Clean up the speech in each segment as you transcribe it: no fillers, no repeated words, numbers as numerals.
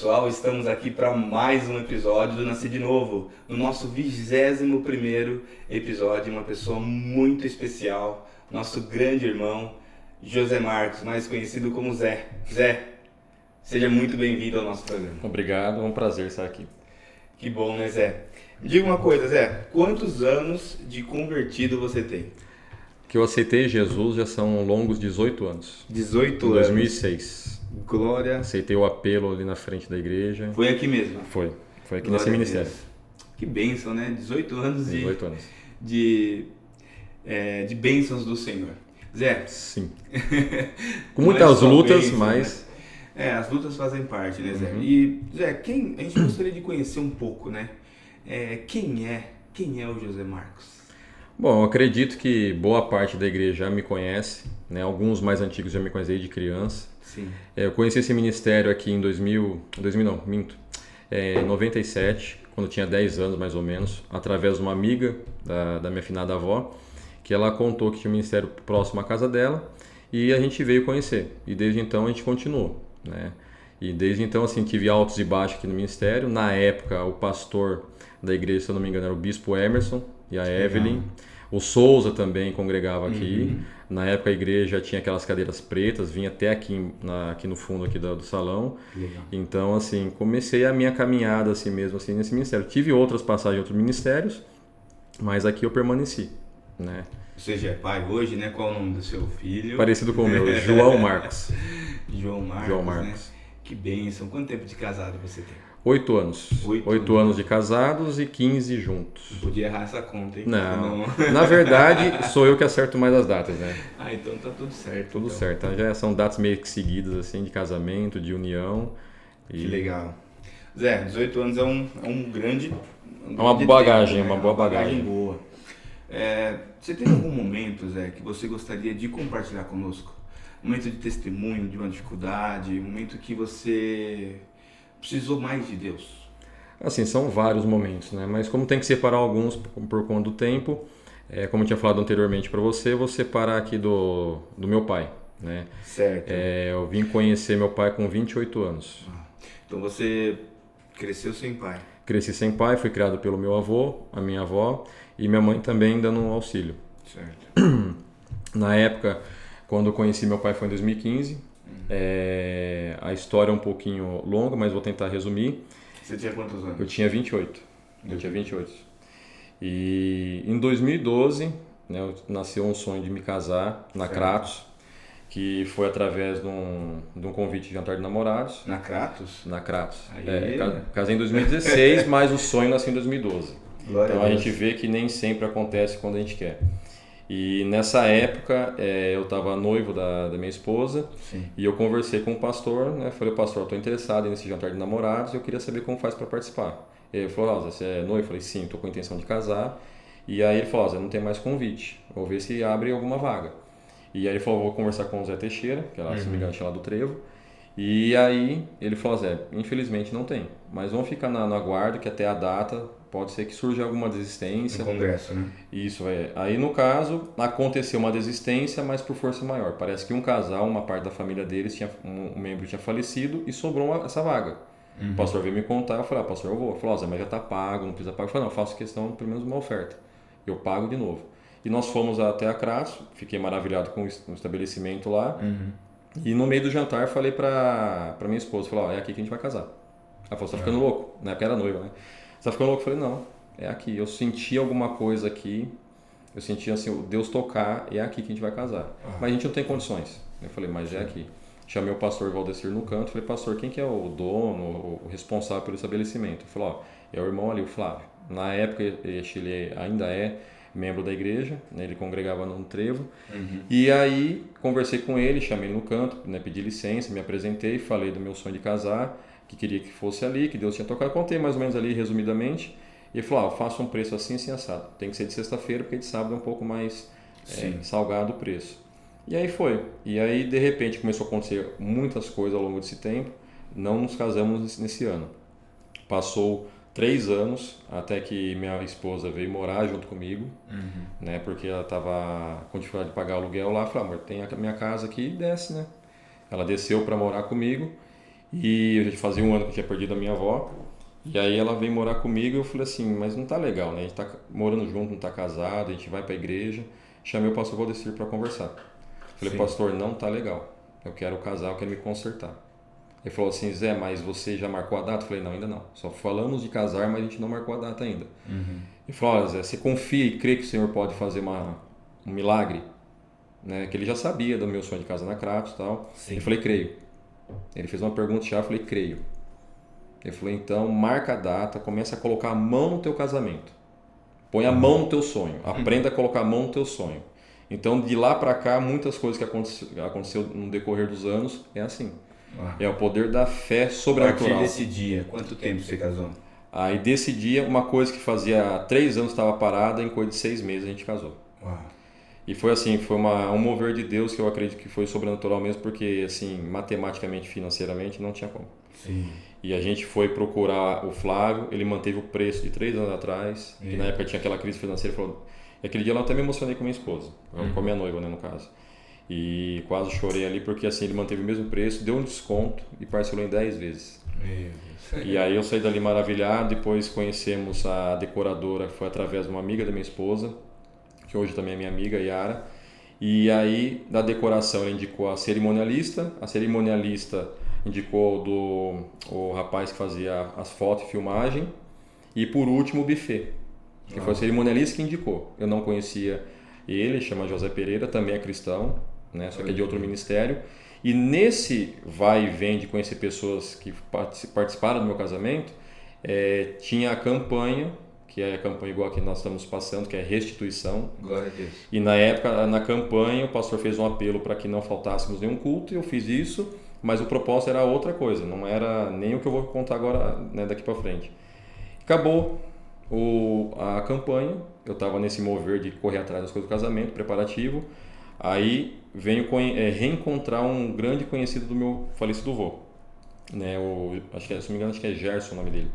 pessoal, estamos aqui para mais um episódio do Nascer de Novo, no nosso 21º episódio, uma pessoa muito especial, nosso grande irmão, José Marcos, mais conhecido como Zé. Zé, seja muito bem-vindo ao nosso programa. Obrigado, é um prazer estar aqui. Que bom, né, Zé? Me diga uma coisa, Zé, quantos anos de convertido você tem? Que eu aceitei Jesus já são longos 18 anos. 18 em anos. 2006. Glória. Aceitei o apelo ali na frente da igreja. Foi aqui mesmo? Foi aqui Glória nesse ministério. Que bênção, né? 18 anos 18 anos. de bênçãos do Senhor. Zé. Sim. Com muitas lutas, bênção, mas... né? As lutas fazem parte, né, Zé? Uhum. E, Zé, a gente gostaria de conhecer um pouco, né? Quem é o José Marcos? Bom, eu acredito que boa parte da igreja já me conhece, né? Alguns mais antigos já me conhecem desde criança. Sim. Eu conheci esse ministério aqui em 97, quando eu tinha 10 anos mais ou menos, através de uma amiga da minha finada avó, que ela contou que tinha um ministério próximo à casa dela e a gente veio conhecer. E desde então a gente continuou, né? E desde então, assim, tive altos e baixos aqui no ministério. Na época, o pastor da igreja, se eu não me engano, era o bispo Emerson e a Evelyn. O Souza também congregava aqui. Uhum. Na época a igreja tinha aquelas cadeiras pretas, vinha até aqui no fundo aqui do salão. Legal. Então, assim, comecei a minha caminhada assim mesmo assim nesse ministério. Tive outras passagens em outros ministérios, mas aqui eu permaneci, né? Você já é pai hoje, né? Qual é o nome do seu filho? Parecido com o meu, João Marcos. João Marcos. Né? Que bênção. Quanto tempo de casado você tem? 8 anos. 8 anos de casados e 15 juntos. Não podia errar essa conta, hein? Não. Na verdade, sou eu que acerto mais as datas, né? Ah, então tá tudo certo. Tudo certo. Já são datas meio que seguidas, assim, de casamento, de união. Que legal. Zé, 18 anos é um grande... É uma bagagem, tempo, né? uma boa bagagem. Boa. Você tem algum momento, Zé, que você gostaria de compartilhar conosco? Um momento de testemunho, de uma dificuldade, um momento que você precisou mais de Deus? Assim, são vários momentos, né? Mas como tem que separar alguns por conta do tempo, como eu tinha falado anteriormente para você, vou separar aqui do meu pai, né? Certo. Eu vim conhecer meu pai com 28 anos. Então você cresceu sem pai? Cresci sem pai, fui criado pelo meu avô, a minha avó e minha mãe também dando um auxílio. Certo. Na época, quando eu conheci meu pai foi em 2015. A história é um pouquinho longa, mas vou tentar resumir. Você tinha quantos anos? Eu tinha 28. E em 2012, né, nasceu um sonho de me casar na Kratos, que foi através de um convite de jantar de namorados. Na Kratos? Na Kratos. Casei em 2016, mas o sonho nasceu em 2012. Glória então a a Deus. gente vê que nem sempre acontece quando a gente quer. E nessa época eu estava noivo da minha esposa. Sim. E eu conversei com o pastor, né? Falei, pastor, estou interessado nesse jantar de namorados e eu queria saber como faz para participar. Ele falou, você é noivo? Eu falei, sim, estou com a intenção de casar. E aí ele falou, não tem mais convite, vou ver se abre alguma vaga. E aí ele falou, vou conversar com o Zé Teixeira, que era, se não me engano, lá do Trevo. E aí ele falou, Zé, infelizmente não tem, mas vamos ficar no aguardo que até a data pode ser que surja alguma desistência. No congresso, né? Isso, Aí no caso, aconteceu uma desistência, mas por força maior. Parece que um casal, uma parte da família deles, um membro tinha falecido e sobrou essa vaga. O pastor veio me contar, eu falei, pastor, eu vou. Ele falou, Zé, mas já está pago, não precisa pagar. Eu falei, não, faço questão, pelo menos uma oferta. Eu pago de novo. E nós fomos até a Kratos, fiquei maravilhado com o estabelecimento lá. E no meio do jantar falei pra minha esposa, falei, é aqui que a gente vai casar. Ela falou, você tá ficando louco? Na época era noiva, né? Você tá ficando louco? Eu falei, não, é aqui. Eu senti alguma coisa aqui, eu senti assim, o Deus tocar, é aqui que a gente vai casar. Mas a gente não tem condições. Eu falei, mas é aqui. Chamei o pastor Valdecir no canto, falei, pastor, quem que é o dono, o responsável pelo estabelecimento? Ele falou, é o irmão ali, o Flávio. Na época, ele ainda é membro da igreja, né? Ele congregava no Trevo. E aí conversei com ele, chamei ele no canto, né? Pedi licença, me apresentei, falei do meu sonho de casar, que queria que fosse ali, que Deus tinha tocado. Contei mais ou menos ali resumidamente. E ele falou, eu faço um preço assim assado. Tem que ser de sexta-feira, porque de sábado é um pouco mais salgado o preço. E aí foi. E aí de repente começou a acontecer muitas coisas ao longo desse tempo. Não nos casamos nesse ano. Passou 3 anos até que minha esposa veio morar junto comigo, né? Porque ela estava com dificuldade de pagar o aluguel lá. Eu falei, amor, tem a minha casa aqui e desce, né? Ela desceu para morar comigo E eu já fazia um ano que eu tinha perdido a minha avó. E aí ela veio morar comigo e eu falei assim, mas não tá legal, né? A gente tá morando junto, não tá casado, a gente vai pra igreja. Chamei o pastor Valdecir para conversar. Falei, Sim. pastor, não tá legal. Eu quero casar, eu quero me consertar. Ele falou assim, Zé, mas você já marcou a data? Eu falei, não, ainda não. Só falamos de casar, mas a gente não marcou a data ainda. Ele falou, olha Zé, você confia e crê que o Senhor pode fazer um milagre? Né? Que ele já sabia do meu sonho de casar na Kratos e tal. Sim. Eu falei, creio. Ele fez uma pergunta-chave, eu falei, creio. Ele falou, então marca a data, começa a colocar a mão no teu casamento. Põe a mão no teu sonho. Aprenda a colocar a mão no teu sonho. Então, de lá para cá, muitas coisas que aconteceu no decorrer dos anos é assim. É o poder da fé sobrenatural. A partir desse dia, quanto tempo você casou? Aí, desse dia, uma coisa que fazia 3 anos estava parada, em coisa de 6 meses a gente casou. Uau. E foi assim, foi um mover de Deus que eu acredito que foi sobrenatural mesmo, porque assim, matematicamente, financeiramente, não tinha como. Sim. E a gente foi procurar o Flávio, ele manteve o preço de 3 anos atrás, que na época tinha aquela crise financeira, falou, e aquele dia eu até me emocionei com minha esposa, com a minha noiva, né, no caso. E quase chorei ali, porque assim, ele manteve o mesmo preço, deu um desconto e parcelou em 10 vezes. Meu Deus. E aí eu saí dali maravilhado, depois conhecemos a decoradora, que foi através de uma amiga da minha esposa, que hoje também é minha amiga, Yara. E aí, da decoração, ela indicou a cerimonialista indicou o rapaz que fazia as fotos e filmagem, e por último o buffet, que foi o cerimonialista que indicou. Eu não conhecia ele, chama José Pereira, também é cristão, né, só que é de outro ministério. E nesse vai e vem de conhecer pessoas que participaram do meu casamento, tinha a campanha, que é a campanha igual a que nós estamos passando, que é restituição. Glória a Deus. E na época, na campanha, o pastor fez um apelo para que não faltássemos nenhum culto, e eu fiz isso, mas o propósito era outra coisa, não era nem o que eu vou contar agora, né, daqui para frente. Acabou a campanha, eu estava nesse mover de correr atrás das coisas do casamento, preparativo, aí venho reencontrar um grande conhecido do meu falecido avô, né, acho que, se não me engano, acho que é Gerson o nome dele.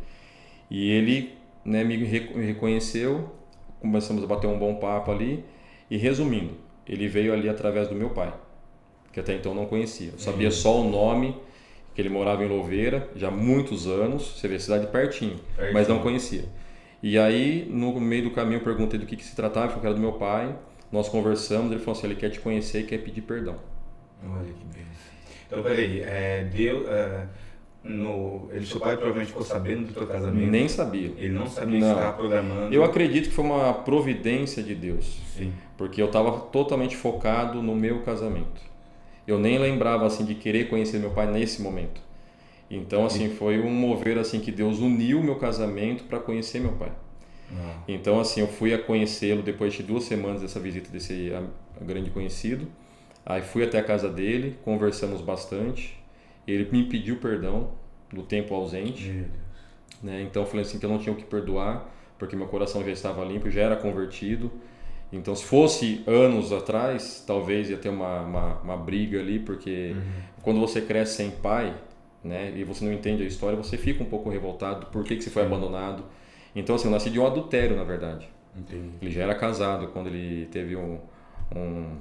E ele, né, me reconheceu, começamos a bater um bom papo ali, e resumindo, ele veio ali através do meu pai, que até então eu não conhecia. Eu sabia só o nome, que ele morava em Louveira, já há muitos anos, você vê, cidade pertinho, mas não conhecia. E aí, no meio do caminho, eu perguntei do que se tratava, ele falou que era do meu pai, nós conversamos, ele falou assim, ele quer te conhecer e quer pedir perdão. Olha que bênção. Então, peraí, Deus... seu pai provavelmente ficou sabendo do teu casamento? Nem sabia. Ele não sabia que você estava programando? Eu acredito que foi uma providência de Deus. Sim. Porque eu estava totalmente focado no meu casamento. Eu nem lembrava assim de querer conhecer meu pai nesse momento. Então assim, foi um mover assim que Deus uniu o meu casamento para conhecer meu pai. Então assim, eu fui a conhecê-lo depois de 2 semanas dessa visita desse grande conhecido. Aí fui até a casa dele, conversamos bastante. Ele me pediu perdão do tempo ausente, né? Então eu falei assim que eu não tinha o que perdoar, porque meu coração já estava limpo, já era convertido. Então se fosse anos atrás, talvez ia ter uma briga ali, porque quando você cresce sem pai, né, e você não entende a história, você fica um pouco revoltado, por que você foi abandonado. Então assim, eu nasci de um adultério, na verdade. Entendi. Ele já era casado quando ele teve um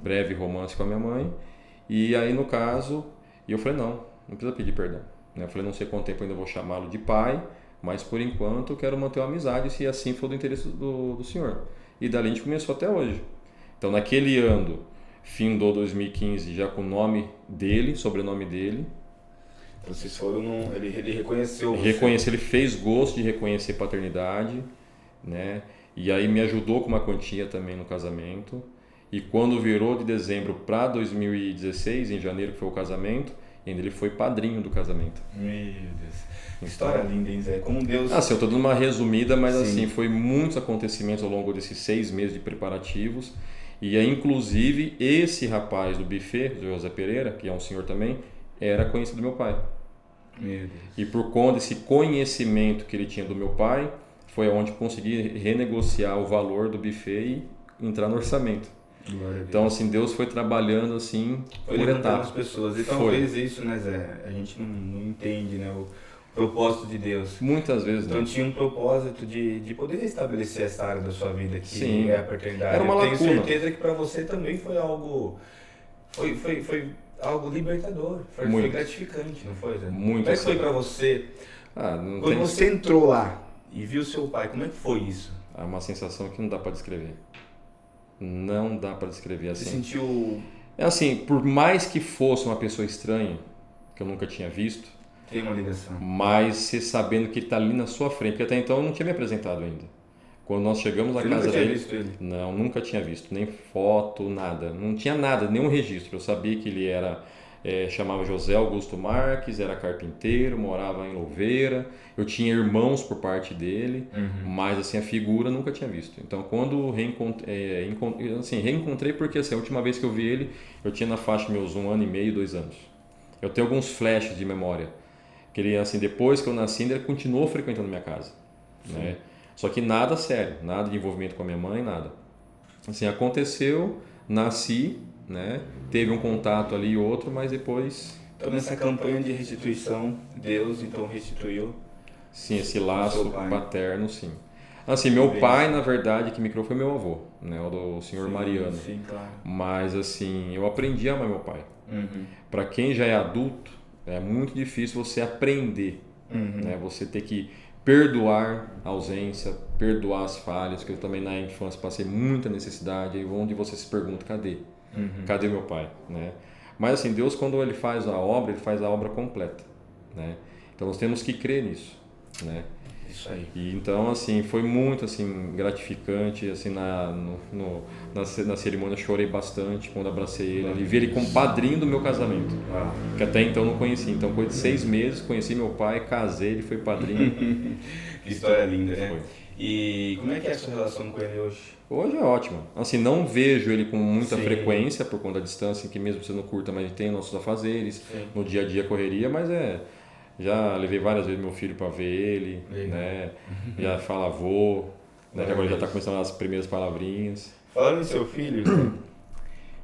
breve romance com a minha mãe, e aí no caso, eu falei não precisa pedir perdão. Eu falei, não sei quanto tempo ainda vou chamá-lo de pai, mas por enquanto eu quero manter uma amizade, se assim for do interesse do senhor. E dali a gente começou até hoje. Então naquele ano, findou 2015 já com o nome dele, sobrenome dele. Vocês foram, ele reconheceu você? Reconheceu, ele fez gosto de reconhecer paternidade, né? E aí me ajudou com uma quantia também no casamento. E quando virou de dezembro para 2016, em janeiro que foi o casamento, ainda ele foi padrinho do casamento. Meu Deus. História linda, hein, Zé? Como Deus... Assim, eu estou dando uma resumida, mas Sim. assim, foi muitos acontecimentos ao longo desses 6 meses de preparativos. E aí, inclusive, esse rapaz do buffet, o José Pereira, que é um senhor também, era conhecido do meu pai. Meu Deus. E por conta desse conhecimento que ele tinha do meu pai, foi onde consegui renegociar o valor do buffet e entrar no orçamento. Então, assim, Deus foi trabalhando assim por etapas. As pessoas. E talvez isso, né, Zé? A gente não entende, né, o propósito de Deus. Muitas vezes então não. Tinha um propósito de poder restabelecer essa área da sua vida que Sim. é a paternidade. Era uma lacuna. Tenho certeza que para você também foi algo... Foi algo libertador, foi gratificante, não foi, Zé? Muito. Como é que foi pra você? Quando você entrou lá e viu seu pai, como é que foi isso? É uma sensação que não dá para descrever. Não dá para descrever assim. Você sentiu... É assim, por mais que fosse uma pessoa estranha, que eu nunca tinha visto, tem uma ligação. Mas você sabendo que ele está ali na sua frente, porque até então eu não tinha me apresentado ainda. Quando nós chegamos na casa dele, visto ele? Não, nunca tinha visto, nem foto, nada. Não tinha nada, nenhum registro. Eu sabia que ele era, chamava José Augusto Marques, era carpinteiro, morava em Louveira. Eu tinha irmãos por parte dele, mas assim, a figura eu nunca tinha visto. Então, quando reencontrei, porque assim, a última vez que eu vi ele, eu tinha na faixa meus 1 ano e meio, 2 anos. Eu tenho alguns flashes de memória. Que ele, assim, depois que eu nasci, ele continuou frequentando minha casa, né? Só que nada sério, nada de envolvimento com a minha mãe, nada. Assim, aconteceu, nasci, né? Teve um contato ali e outro, mas depois... Então, nessa campanha de restituição, Deus, então, restituiu... Sim, esse laço paterno, sim. Assim, meu pai, na verdade, que me criou foi meu avô, né? O senhor Mariano. Sim, claro. Mas, assim, eu aprendi a amar meu pai. Para quem já é adulto, é muito difícil você aprender, né? Você ter que perdoar a ausência, perdoar as falhas, que eu também na infância passei muita necessidade, aí onde você se pergunta, cadê? Cadê meu pai? Né? Mas assim, Deus quando ele faz a obra completa, né? Então nós temos que crer nisso, né? Isso aí. E então assim, foi muito assim gratificante, assim na cerimônia eu chorei bastante quando abracei ele, vi ele como padrinho do meu casamento, que até então eu não conhecia. Então, depois de 6 meses, conheci meu pai, casei, ele foi padrinho. Que história linda, né? Foi. E como é que é a sua relação com ele hoje? Hoje é ótimo. Assim, não vejo ele com muita frequência por conta da distância, que mesmo sendo curta, mas tem nossos afazeres, no dia a dia correria, mas já levei várias vezes meu filho para ver ele, né? Já fala avô, né? Agora já está começando as primeiras palavrinhas. Falando em seu filho,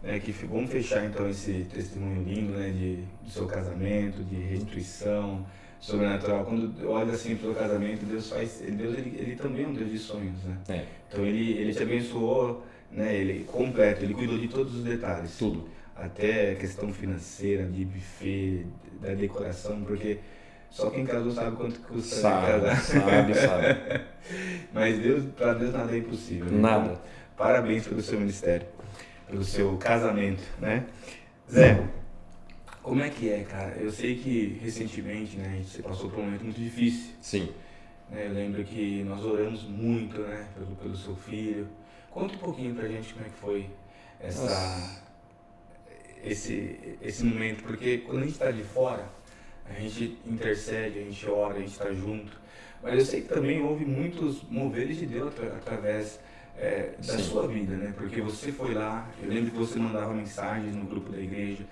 né, vamos fechar então esse testemunho lindo, né, do seu casamento, de restituição sobrenatural. Quando eu olho assim para o casamento, Deus ele também é um Deus de sonhos, né? Então ele te abençoou, né? Ele completo, ele cuidou de todos os detalhes. Tudo. Até a questão financeira, de buffet, da decoração, porque só quem casou sabe quanto custa casar. Sabe. Mas para Deus nada é impossível. Né? Nada. Então, parabéns pelo seu ministério, pelo seu casamento, né? Zé, como é que é, cara? Eu sei que recentemente, né, você passou por um momento muito difícil. Sim. Eu lembro que nós oramos muito, né, pelo seu filho. Conta um pouquinho pra gente como é que foi esse momento, porque quando a gente está de fora, a gente intercede, a gente ora, a gente está junto, mas eu sei que também houve muitos moveres de Deus através da sua vida, né? Porque você foi lá, eu lembro que você mandava mensagens no grupo da igreja,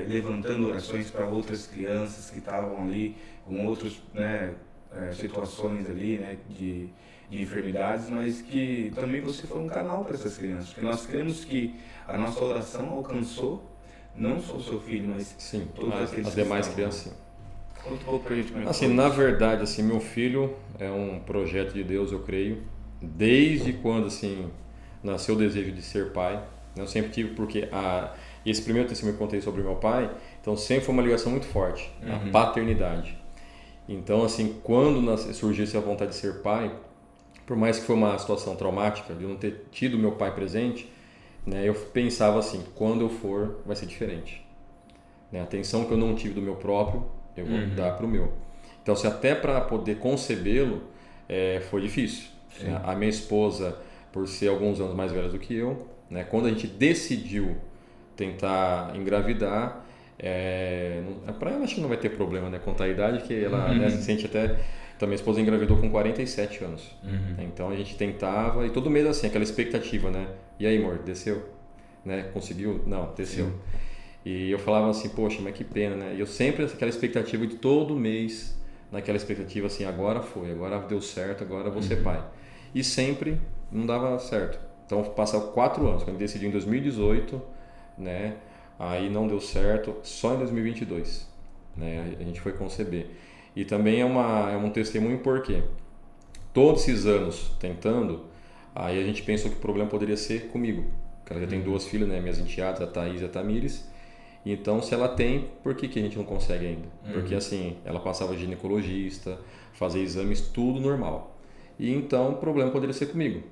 levantando orações para outras crianças que estavam ali com outras situações ali, né, de enfermidades, mas que também você foi um canal para essas crianças, porque nós cremos que a nossa oração alcançou não só o seu filho, mas todas as demais crianças. Conta um pouco pra gente como é que assim, foi. Na verdade, assim, meu filho é um projeto de Deus, eu creio, desde quando assim nasceu o desejo de ser pai. Eu sempre tive, porque esse primeiro testemunho que eu contei sobre meu pai, então sempre foi uma ligação muito forte, a paternidade. Então, assim, quando surgiu essa vontade de ser pai, por mais que foi uma situação traumática, de eu não ter tido meu pai presente, né, eu pensava assim, quando eu for, vai ser diferente. Né, a atenção que eu não tive do meu próprio, eu vou dar para o meu. Então, assim, até para poder concebê-lo, foi difícil. Né? A minha esposa, por ser alguns anos mais velha do que eu, né, quando a gente decidiu tentar engravidar, para ela acho que não vai ter problema, né, contar a idade, que ela se sente até... Então, minha esposa engravidou com 47 anos. Então, a gente tentava, e todo mês assim, aquela expectativa, né? E aí, amor, desceu? Né? Conseguiu? Não, desceu. Sim. E eu falava assim, poxa, mas que pena, né? E eu sempre, aquela expectativa de todo mês, naquela expectativa assim, agora foi, agora deu certo, agora vou ser pai. E sempre não dava certo. Então, passaram 4 anos, quando eu decidi em 2018, né? Aí não deu certo, só em 2022, né? A gente foi conceber. E também é um testemunho porque todos esses anos tentando, aí a gente pensou que o problema poderia ser comigo. Porque ela já tem 2 filhas, né? Minhas enteadas, a Thaís e a Tamires. Então, se ela tem, por que a gente não consegue ainda? Porque assim, ela passava ginecologista, fazia exames, tudo normal. E então o problema poderia ser comigo.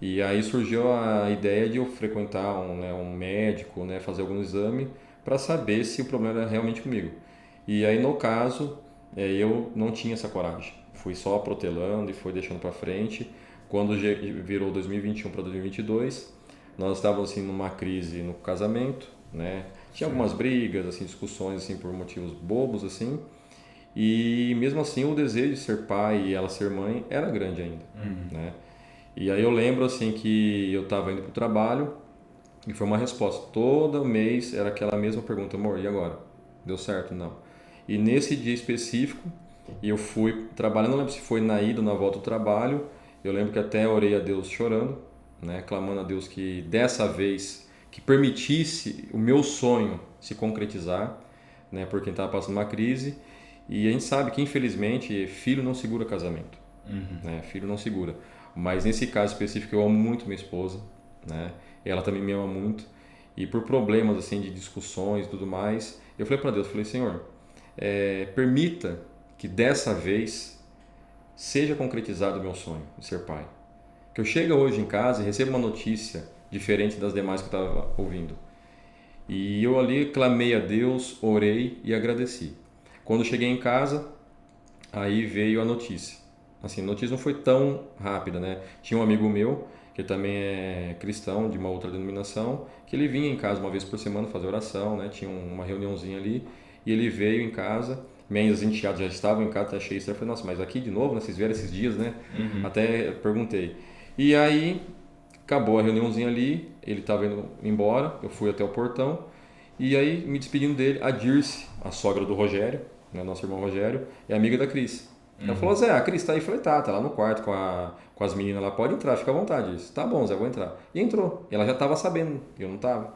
E aí surgiu a ideia de eu frequentar um médico, né, fazer algum exame para saber se o problema era realmente comigo. E aí no caso, eu não tinha essa coragem. Fui só protelando e fui deixando para frente. Quando virou 2021 para 2022, nós estávamos assim numa crise no casamento, né? Tinha algumas brigas, assim, discussões assim por motivos bobos assim. E mesmo assim o desejo de ser pai e ela ser mãe era grande ainda, né? E aí eu lembro assim que eu estava indo para o trabalho e foi uma resposta. Todo mês era aquela mesma pergunta: amor, e agora? Deu certo? Não. E nesse dia específico, eu fui trabalhando, não lembro se foi na ida ou na volta do trabalho, eu lembro que até orei a Deus chorando, né, clamando a Deus que dessa vez, que permitisse o meu sonho se concretizar, né, porque estava passando uma crise. E a gente sabe que infelizmente filho não segura casamento, né, filho não segura. Mas nesse caso específico eu amo muito minha esposa, né, ela também me ama muito. E por problemas assim de discussões e tudo mais, eu falei para Deus, falei: Senhor, permita que dessa vez seja concretizado o meu sonho de ser pai. Que eu chegue hoje em casa e receba uma notícia diferente das demais que eu estava ouvindo. E eu ali clamei a Deus, orei e agradeci. Quando eu cheguei em casa, aí veio a notícia. Assim, a notícia não foi tão rápida, né? Tinha um amigo meu, que também é cristão, de uma outra denominação, que ele vinha em casa uma vez por semana fazer oração, né? Tinha uma reuniãozinha ali, e ele veio em casa. Minhas enteadas já estavam em casa, tá cheio. Eu falei: nossa, mas aqui de novo, né? Vocês vieram esses dias, né? Até perguntei. E aí, acabou a reuniãozinha ali, ele estava indo embora, eu fui até o portão, e aí, me despedindo dele, a Dirce, a sogra do Rogério, né, nosso irmão Rogério, é amiga da Cris. Ela falou: Zé, a Cris tá aí? Eu falei: tá lá no quarto com as meninas lá, pode entrar, fica à vontade. Eu disse: tá bom, Zé, vou entrar. E entrou, e ela já estava sabendo, eu não estava.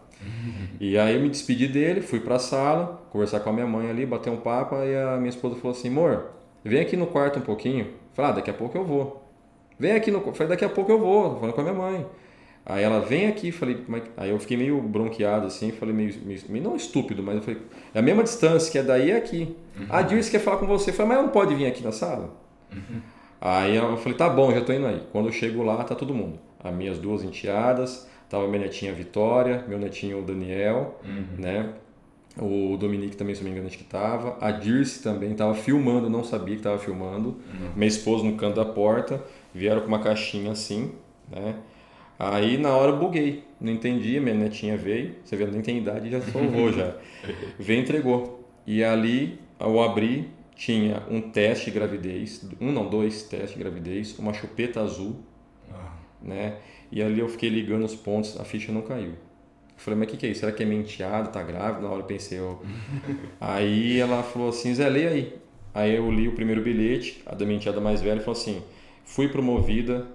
E aí eu me despedi dele, fui para a sala, conversar com a minha mãe ali, bater um papo, e a minha esposa falou assim: amor, vem aqui no quarto um pouquinho. Eu falei: daqui a pouco eu vou. Vem aqui no quarto. Falei: daqui a pouco eu vou, falando com a minha mãe. Aí ela: vem aqui, falei, aí eu fiquei meio bronqueado assim, falei meio não estúpido, mas eu falei: é a mesma distância, que é daí é aqui. A Dirce quer falar com você. Eu falei: mas ela não pode vir aqui na sala? Aí eu falei: tá bom, já tô indo aí. Quando eu chego lá, tá todo mundo. As minhas duas enteadas, tava minha netinha Vitória, meu netinho Daniel, né? O Dominique também, se não me engano, acho que tava. A Dirce também tava filmando, não sabia que tava filmando. Minha esposa no canto da porta, vieram com uma caixinha assim, né? Aí na hora eu buguei, não entendi, minha netinha veio, você vê, nem tem idade, já salvou já. Veio e entregou. E ali, ao abrir, tinha um teste de gravidez, dois testes de gravidez, uma chupeta azul, né? E ali eu fiquei ligando os pontos, a ficha não caiu. Eu falei: mas o que é isso? Será que é minha enteada, tá grávida? Na hora eu pensei, Aí ela falou assim: Zé, lê aí. Aí eu li o primeiro bilhete, a da minha enteada mais velha falou assim: fui promovida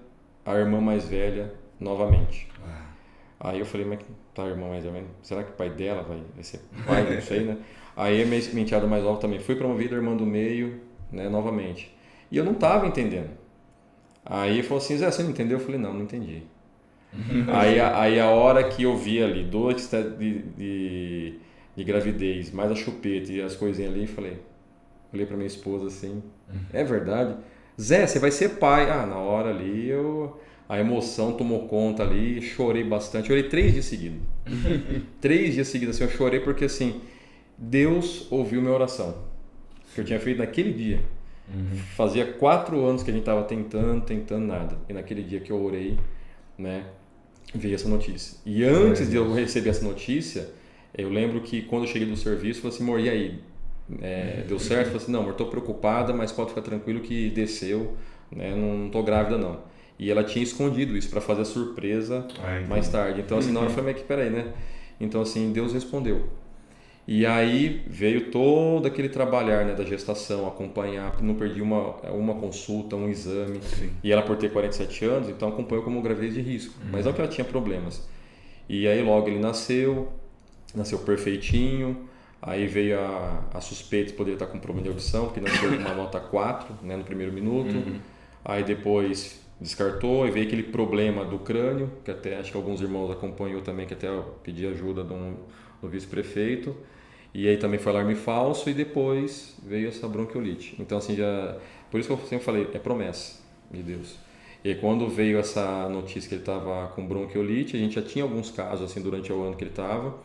a irmã mais velha novamente. Aí eu falei: mas tá, a irmã mais velha, será que o pai dela vai ser pai? Não sei, né? Aí a minha enteada mais nova também: fui promovida a irmã do meio, né, novamente. E eu não tava entendendo. Aí ele falou assim: Zé, você não entendeu? Eu falei: não entendi. Aí a hora que eu vi ali 2 testes de gravidez, mais a chupeta e as coisinhas ali, olhei pra minha esposa assim: é verdade? Zé, você vai ser pai. Na hora ali a emoção tomou conta ali, chorei bastante. Chorei 3 dias seguidos. 3 dias seguidos assim, eu chorei porque assim, Deus ouviu minha oração que eu tinha feito naquele dia. Fazia 4 anos que a gente estava tentando nada. E naquele dia que eu orei, né, veio essa notícia. E antes de eu receber essa notícia, eu lembro que quando eu cheguei do serviço, eu falei assim: amor, e aí? Deu certo? Eu falei assim: não, amor, estou preocupada, mas pode ficar tranquilo que desceu, né, não estou grávida não. E ela tinha escondido isso para fazer a surpresa mais tarde. Então assim, na hora eu falei: mas peraí, né? Então assim, Deus respondeu. E aí veio todo aquele trabalhar, né, da gestação, acompanhar, não perdi uma consulta, um exame. Sim. E ela, por ter 47 anos, então acompanhou como gravidez de risco. Mas não que ela tinha problemas. E aí logo ele nasceu perfeitinho. Aí veio a suspeita de poder estar com problema de audição, porque nasceu com uma nota 4, né, no primeiro minuto. Aí depois Descartou e veio aquele problema do crânio, que até acho que alguns irmãos acompanhou também, que até eu pedi ajuda do vice-prefeito. E aí também foi alarme falso e depois veio essa bronquiolite. Então assim, por isso que eu sempre falei, é promessa de Deus. E aí, quando veio essa notícia que ele estava com bronquiolite, a gente já tinha alguns casos assim durante o ano que ele estava.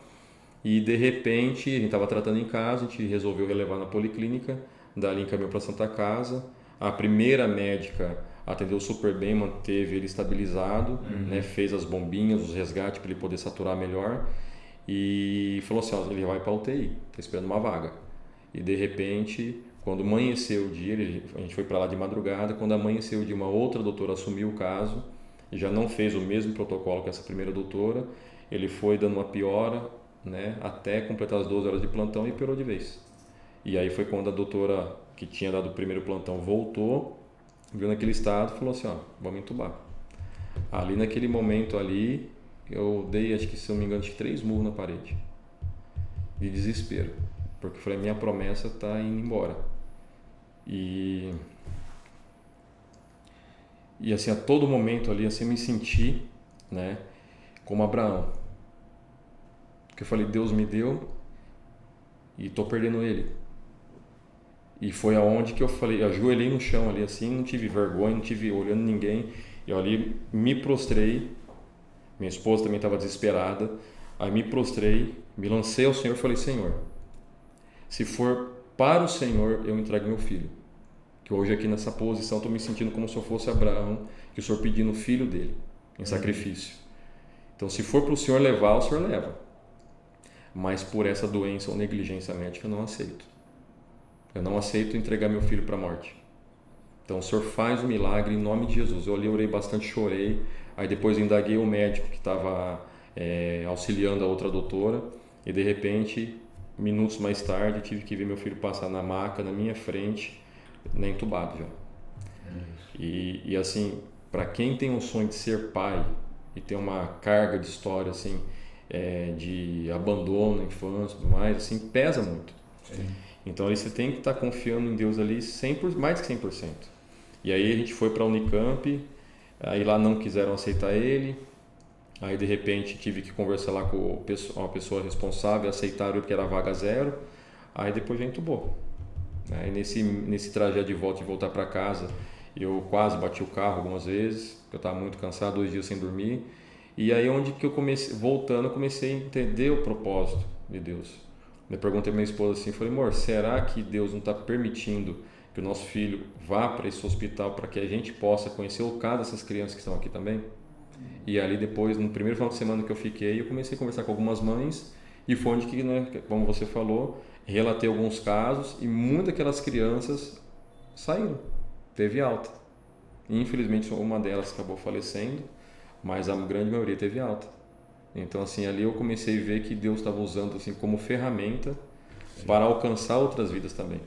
E de repente, a gente estava tratando em casa, a gente resolveu relevar na policlínica, dali encaminhou para a Santa Casa. A primeira médica atendeu super bem, manteve ele estabilizado, né, fez as bombinhas, os resgates para ele poder saturar melhor e falou assim, ó, ele vai para a UTI, está esperando uma vaga. E de repente, quando amanheceu o dia, a gente foi para lá de madrugada, quando amanheceu o dia, uma outra doutora assumiu o caso e já não fez o mesmo protocolo que essa primeira doutora, ele foi dando uma piora, né, até completar as 12 horas de plantão e piorou de vez. E aí foi quando a doutora que tinha dado o primeiro plantão voltou, viu naquele estado e falou assim, ó, vamos entubar. Ali naquele momento ali, eu dei, acho que se eu não me engano, acho que 3 murros na parede. De desespero. Porque eu falei, minha promessa está indo embora. E assim, a todo momento ali, assim, eu me senti, né, como Abraão. Porque eu falei, Deus me deu e estou perdendo ele. E foi aonde que eu falei, eu ajoelhei no chão ali assim, não tive vergonha, não tive olhando ninguém. Eu ali me prostrei, minha esposa também estava desesperada. Aí me prostrei, me lancei ao Senhor e falei, Senhor, se for para o Senhor, eu entrego meu filho. Que hoje aqui nessa posição estou me sentindo como se eu fosse Abraão, que o Senhor pedindo o filho dele em sacrifício. Então se for para o Senhor levar, o Senhor leva. Mas por essa doença ou negligência médica eu não aceito. Eu não aceito entregar meu filho para a morte. Então o Senhor faz o milagre em nome de Jesus. Eu ali orei bastante, chorei. Aí depois indaguei o médico que estava auxiliando a outra doutora. E de repente, minutos mais tarde, tive que ver meu filho passar na maca, na minha frente, né, entubado já. E assim, para quem tem um sonho de ser pai e tem uma carga de história assim, de abandono na infância e tudo mais, assim, pesa muito. Sim. Então aí você tem que estar confiando em Deus ali 100%, mais de 100%. E aí a gente foi para a Unicamp, aí lá não quiseram aceitar ele, aí de repente tive que conversar lá com uma pessoa responsável, aceitaram que era vaga zero, aí depois já entubou. Aí nesse trajeto de voltar para casa, eu quase bati o carro algumas vezes, eu estava muito cansado, 2 dias sem dormir, e aí onde que eu comecei a entender o propósito de Deus. Eu perguntei à minha esposa assim, falei, amor, será que Deus não está permitindo que o nosso filho vá para esse hospital para que a gente possa conhecer o caso dessas crianças que estão aqui também? E ali depois, no primeiro final de semana que eu fiquei, eu comecei a conversar com algumas mães e foi onde que, né, como você falou, relatei alguns casos e muitas daquelas crianças saíram, teve alta. E, infelizmente uma delas acabou falecendo, mas a grande maioria teve alta. Então assim, ali eu comecei a ver que Deus estava usando assim como ferramenta para alcançar outras vidas também.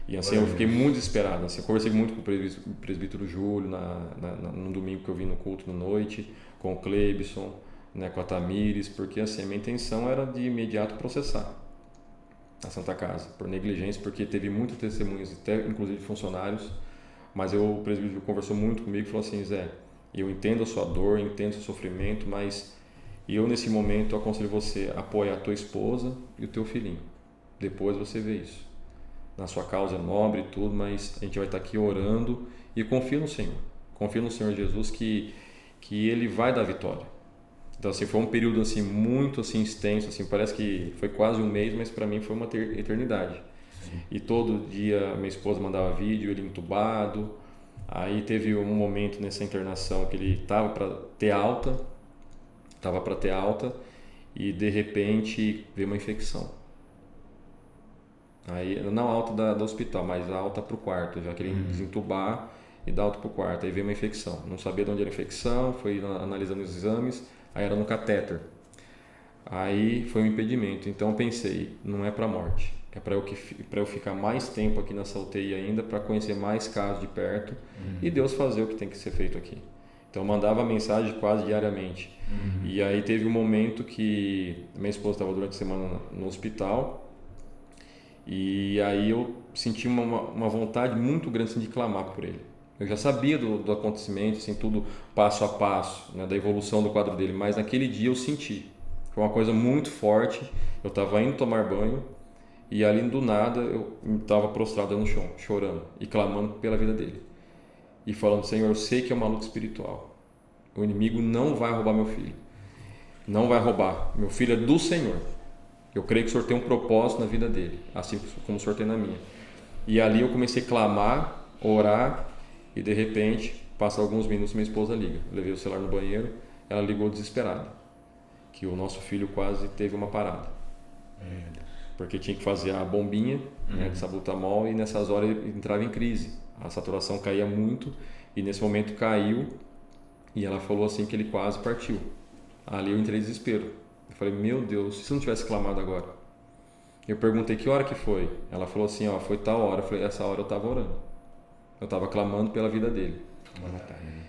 E assim, eu fiquei muito desesperado. Assim, eu conversei muito com o presbítero Júlio no domingo que eu vim no culto da noite, com o Cleibson, né, com a Tamires, porque assim, a minha intenção era de imediato processar a Santa Casa por negligência, porque teve muitos testemunhos, até inclusive funcionários, mas o presbítero conversou muito comigo e falou assim, Zé, eu entendo a sua dor, entendo o seu sofrimento, mas eu nesse momento aconselho você a apoiar a tua esposa e o teu filhinho. Depois você vê isso. Na sua causa nobre e tudo, mas a gente vai estar aqui orando e confia no Senhor. Confia no Senhor Jesus que Ele vai dar vitória. Então assim, foi um período assim, muito assim, extenso, assim, parece que foi quase um mês, mas para mim foi uma eternidade. Sim. E todo dia minha esposa mandava vídeo, ele entubado. Aí teve um momento nessa internação que ele estava para ter alta, e de repente veio uma infecção. Aí, não alta do hospital, mas alta para o quarto, já queria desentubar e dar alta para o quarto. Aí veio uma infecção, não sabia de onde era a infecção, foi analisando os exames, aí era no catéter. Aí foi um impedimento, então eu pensei, não é para morte, é para eu ficar mais tempo aqui nessa UTI ainda, para conhecer mais casos de perto e Deus fazer o que tem que ser feito aqui. Então eu mandava mensagem quase diariamente. E aí teve um momento que minha esposa estava durante a semana no hospital, e aí eu senti uma vontade muito grande assim, de clamar por ele. Eu já sabia do acontecimento, assim, tudo passo a passo, né, da evolução do quadro dele, mas naquele dia eu senti. Foi uma coisa muito forte. Eu estava indo tomar banho e ali do nada eu estava prostrado no chão, chorando e clamando pela vida dele. E falando, Senhor, eu sei que é uma luta espiritual. O inimigo não vai roubar meu filho. Não vai roubar. Meu filho é do Senhor. Eu creio que o Senhor tem um propósito na vida dele, assim como o Senhor tem na minha. E ali eu comecei a clamar, orar, e de repente, passa alguns minutos, minha esposa liga. Eu levei o celular no banheiro, ela ligou desesperada, que o nosso filho quase teve uma parada. Porque tinha que fazer a bombinha, né, de salbutamol, e nessas horas ele entrava em crise. A saturação caía muito, e nesse momento caiu, e ela falou assim que ele quase partiu. Ali eu entrei em desespero. Eu falei, meu Deus, se eu não tivesse clamado agora? Eu perguntei que hora que foi. Ela falou assim, ó, foi tal hora. Eu falei, essa hora eu estava orando. Eu estava clamando pela vida dele.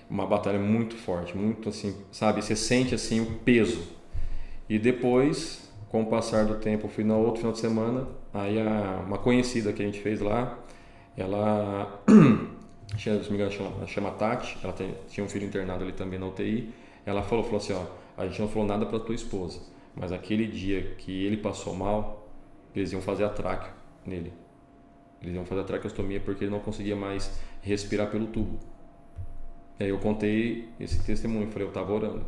Uma batalha muito forte, muito assim, sabe? Você sente assim o peso. E depois, com o passar do tempo, eu fui no outro final de semana. Aí uma conhecida que a gente fez lá, ela, se não me engano, chama Tati. Ela tinha um filho internado ali também na UTI. Ela falou assim, ó, a gente não falou nada para tua esposa, mas aquele dia que ele passou mal, eles iam fazer a tráqueo nele. Eles iam fazer a traqueostomia porque ele não conseguia mais respirar pelo tubo. Aí eu contei esse testemunho, falei, eu estava orando.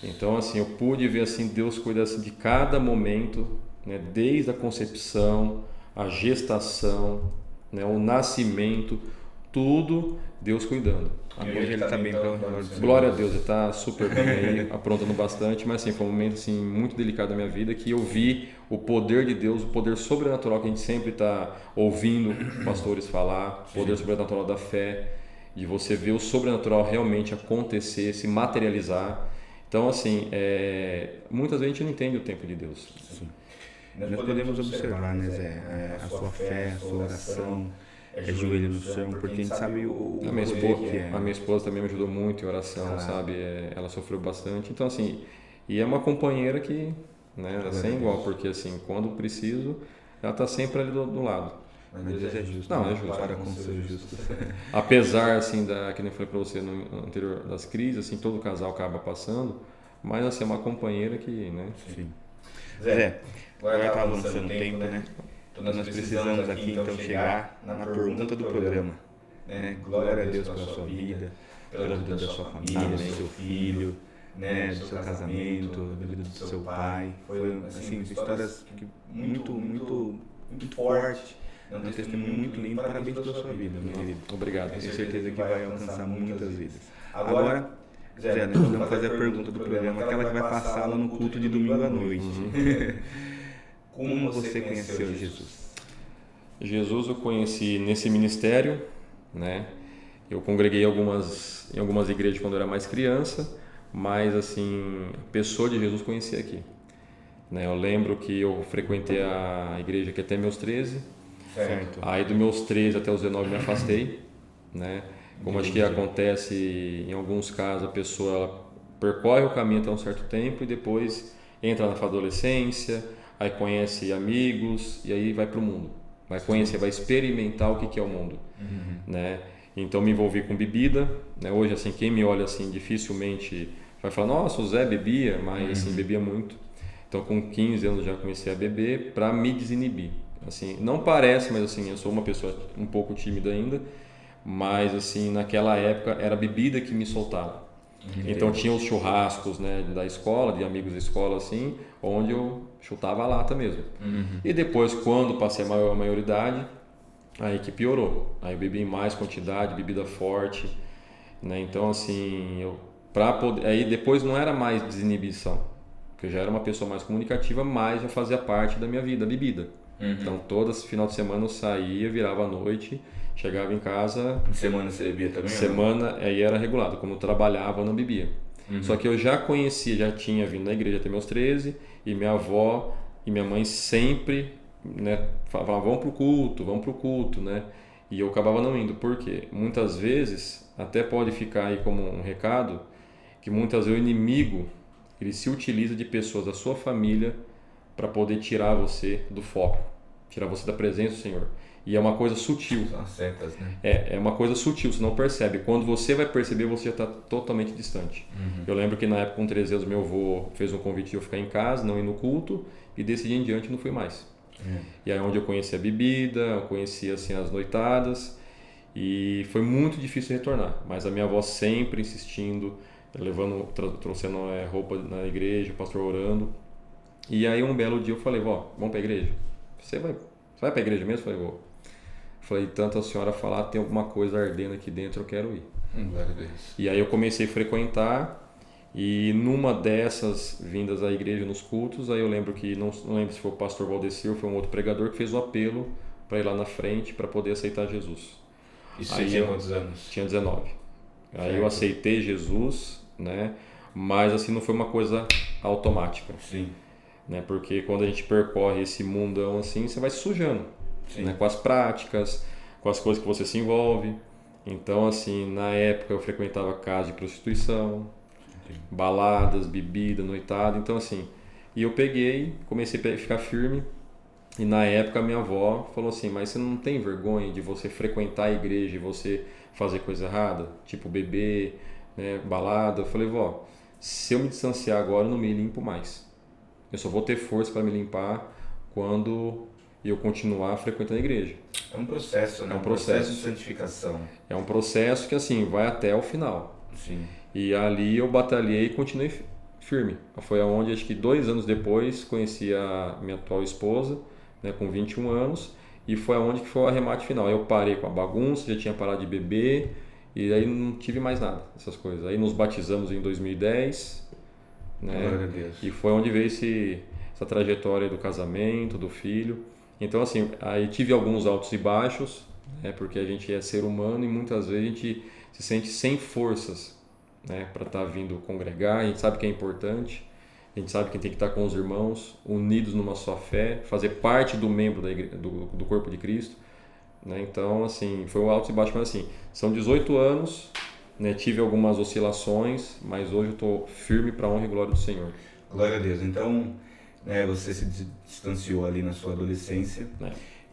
Então assim, eu pude ver assim, Deus cuida assim, de cada momento, né, desde a concepção, a gestação, né, o nascimento, tudo Deus cuidando. E hoje ele está bem, pelo menos. Glória a Deus, ele está super bem aí, aprontando bastante, mas assim, foi um momento assim, muito delicado da minha vida, que eu vi o poder de Deus, o poder sobrenatural que a gente sempre está ouvindo pastores falar, o poder sobrenatural da fé, de você ver o sobrenatural realmente acontecer, se materializar. Então assim, muitas vezes a gente não entende o tempo de Deus. Sim. Nós podemos observar, né, Zé, a sua fé, a sua oração, joelho no chão, porque a gente sabe o poder que é. A minha esposa também me ajudou muito em oração, sabe? Ela sofreu bastante. Então, assim, e é uma companheira que, né, sem igual, porque, assim, quando preciso, ela está sempre ali do lado. Mas Deus é justo. Não, é justo. Para com seus justos. Apesar, assim, que nem eu falei para você no anterior, das crises, assim, todo casal acaba passando, mas, assim, é uma companheira que, né? Sim. Zé, agora está avançando o tempo, né? Então nós precisamos aqui então chegar na pergunta do programa, né? Glória a Deus pela sua vida, pela vida da sua família, do seu filho, né? Do seu casamento, da vida do seu pai. Foi assim, histórias muito fortes, um testemunho muito lindo. Parabéns pela sua vida, meu querido. Obrigado. Tenho certeza que vai alcançar muitas vidas. Agora, Zé, nós vamos fazer a pergunta do programa, aquela que vai passar lá no culto de domingo à noite. Como você conheceu Jesus? Jesus eu conheci nesse ministério, né? Eu congreguei em algumas igrejas quando eu era mais criança, mas assim, a pessoa de Jesus conheci aqui, né? Eu lembro que eu frequentei a igreja aqui até meus 13, certo. Aí dos meus 13 até os 19 me afastei, né? Como acho que acontece em alguns casos, a pessoa ela percorre o caminho até um certo tempo e depois entra na adolescência, aí conhece amigos e aí vai para o mundo, vai conhecer, vai experimentar o que é o mundo, né? Então me envolvi com bebida, né? Hoje assim, quem me olha assim dificilmente vai falar, nossa, o Zé bebia, mas assim, bebia muito. Então com 15 anos já comecei a beber para me desinibir. Assim, não parece, mas assim, eu sou uma pessoa um pouco tímida ainda, mas assim, naquela época era a bebida que me soltava. Então tinha os churrascos, né, da escola, de amigos da escola assim, onde eu chutava a lata mesmo. E depois, quando passei a maioridade, aí que piorou. Aí eu bebi em mais quantidade, bebida forte, né? Então assim, aí depois não era mais desinibição, porque eu já era uma pessoa mais comunicativa, mas já fazia parte da minha vida, a bebida. Então todas final de semana eu saía, virava à noite, chegava em casa. Semana você bebia também? Semana aí era regulado, como eu trabalhava eu não bebia. Só que eu já conhecia, já tinha vindo na igreja até meus 13, e minha avó e minha mãe sempre, né, falavam, vamos pro culto, né? E eu acabava não indo, porque muitas vezes, até pode ficar aí como um recado, que muitas vezes o inimigo, ele se utiliza de pessoas da sua família para poder tirar você do foco, tirar você da presença do Senhor. E é uma coisa sutil. São as setas, né? É uma coisa sutil, você não percebe. Quando você vai perceber, você já está totalmente distante. Eu lembro que na época, com 13 anos, meu avô fez um convite de eu ficar em casa, não ir no culto, e desse dia em diante não fui mais. E aí onde eu conheci a bebida, eu conheci assim, as noitadas, e foi muito difícil retornar. Mas a minha avó sempre insistindo, trouxendo roupa na igreja, o pastor orando. E aí um belo dia eu falei, vó, vamos para a igreja? Você vai para a igreja mesmo? Eu falei, vou. Falei, tanto a senhora falar, tem alguma coisa ardendo aqui dentro, eu quero ir. Glória a Deus. E aí eu comecei a frequentar, e numa dessas vindas à igreja nos cultos, aí eu lembro que, não lembro se foi o pastor Valdecir ou foi um outro pregador que fez o apelo para ir lá na frente para poder aceitar Jesus. Isso aí você tinha quantos anos? Tinha 19. Aí Certo. eu aceitei Jesus, né? Mas assim não foi uma coisa automática. Sim. Né? Porque quando a gente percorre esse mundão assim, você vai se sujando. Né, com as práticas, com as coisas que você se envolve. Então, assim, na época eu frequentava casa de prostituição, baladas, bebida, noitada. Então, assim, e eu peguei, comecei a ficar firme. E na época minha avó falou assim: mas você não tem vergonha de você frequentar a igreja e você fazer coisa errada? Tipo beber, né, balada. Eu falei: vó, se eu me distanciar agora eu não me limpo mais. Eu só vou ter força para me limpar quando eu continuar frequentando a igreja. É um processo, né? É um processo de santificação. É um processo que assim vai até o final. Sim. E ali eu batalhei e continuei firme. Foi aonde acho que 2 anos depois conheci a minha atual esposa, né, com 21 anos, e foi aonde que foi o arremate final. Eu parei com a bagunça, já tinha parado de beber e aí não tive mais nada dessas coisas. Aí nos batizamos em 2010, né? Glória a Deus. E foi onde veio essa trajetória do casamento, do filho. Então, assim, aí tive alguns altos e baixos, né, porque a gente é ser humano e muitas vezes a gente se sente sem forças, né, para estar vindo congregar. A gente sabe que é importante, a gente sabe que tem que estar com os irmãos, unidos numa só fé, fazer parte do membro do corpo de Cristo. Né? Então, assim, foi um alto e baixo, mas assim, são 18 anos, né, tive algumas oscilações, mas hoje eu estou firme para a honra e glória do Senhor. Glória a Deus. Então, né, você se distanciou ali na sua adolescência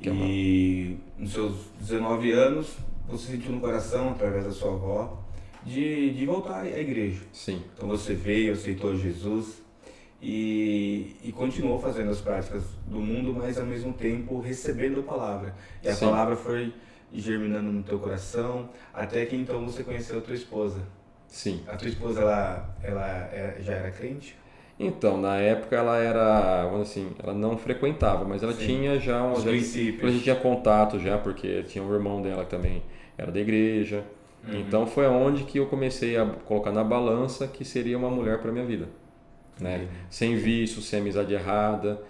e nos seus 19 anos você sentiu no coração, através da sua avó, de voltar à igreja. Sim. Então você veio, aceitou Jesus e continuou fazendo as práticas do mundo, mas ao mesmo tempo recebendo a palavra. E a palavra foi germinando no teu coração, até que então você conheceu a tua esposa. Sim. A tua esposa, ela já era crente? Então, na época ela era, assim, ela não frequentava, mas ela tinha já os princípios. A gente tinha contato já, porque tinha um irmão dela que também era da igreja. Então foi aonde que eu comecei a colocar na balança que seria uma mulher para minha vida, né? Sem vício, sem amizade errada,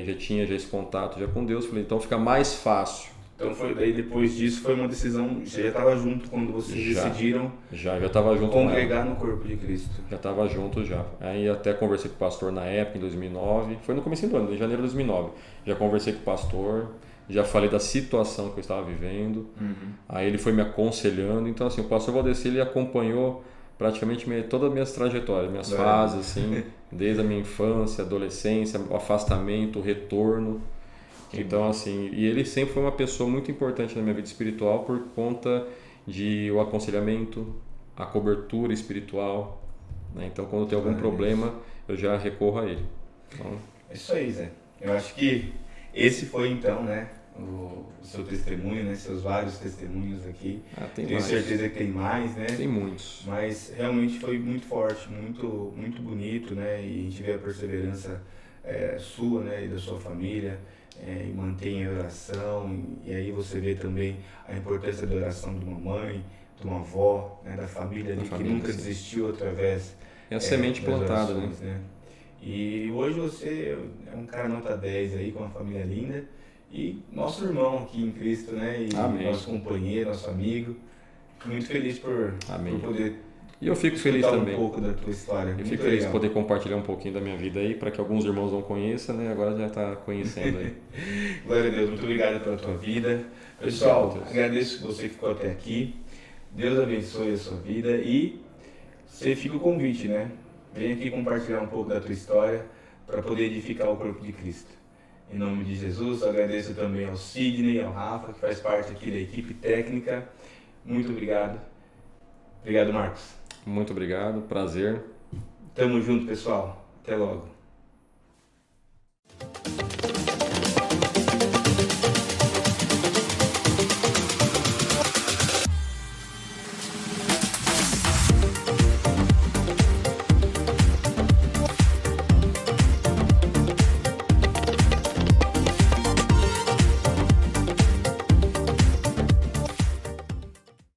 já tinha esse contato já com Deus. Falei, então fica mais fácil. Então foi daí, depois disso foi uma decisão, você já estava junto quando vocês decidiram já estava junto congregar no corpo de Cristo. Já estava junto já. Aí até conversei com o pastor na época, em 2009, foi no começo do ano, em janeiro de 2009. Já conversei com o pastor, já falei da situação que eu estava vivendo. Aí ele foi me aconselhando. Então assim, o pastor Valdecir, ele acompanhou praticamente todas as minhas trajetórias, minhas fases, assim, desde a minha infância, adolescência, o afastamento, o retorno. Então, assim, e ele sempre foi uma pessoa muito importante na minha vida espiritual por conta de o aconselhamento, a cobertura espiritual, né? Então, quando tem algum problema, eu já recorro a ele. Então, é isso aí, Zé. Eu acho que esse foi, então, né, o seu testemunho, né, seus vários testemunhos aqui. Tenho certeza que tem mais, né? Tem muitos. Mas realmente foi muito forte, muito, muito bonito, né? E a gente vê a perseverança sua, né, e da sua família. E mantém a oração, e aí você vê também a importância da oração de uma mãe, de uma avó, né, da família ali, que nunca desistiu através a semente plantada, orações, né? E hoje você é um cara nota 10 aí, com uma família linda, e nosso irmão aqui em Cristo, né? E nosso companheiro, nosso amigo. Muito feliz por poder. E eu fico feliz também. Um pouco da tua história. Eu fico feliz de poder compartilhar um pouquinho da minha vida aí, para que alguns irmãos não conheçam, né? Agora já está conhecendo aí. Glória a Deus, muito obrigado pela tua vida. Pessoal, agradeço que você ficou até aqui. Deus abençoe a sua vida e você fica o convite, né? Vem aqui compartilhar um pouco da tua história para poder edificar o corpo de Cristo. Em nome de Jesus, agradeço também ao Sidney, ao Rafa, que faz parte aqui da equipe técnica. Muito obrigado. Obrigado, Marcos. Muito obrigado, prazer. Tamo junto, pessoal. Até logo.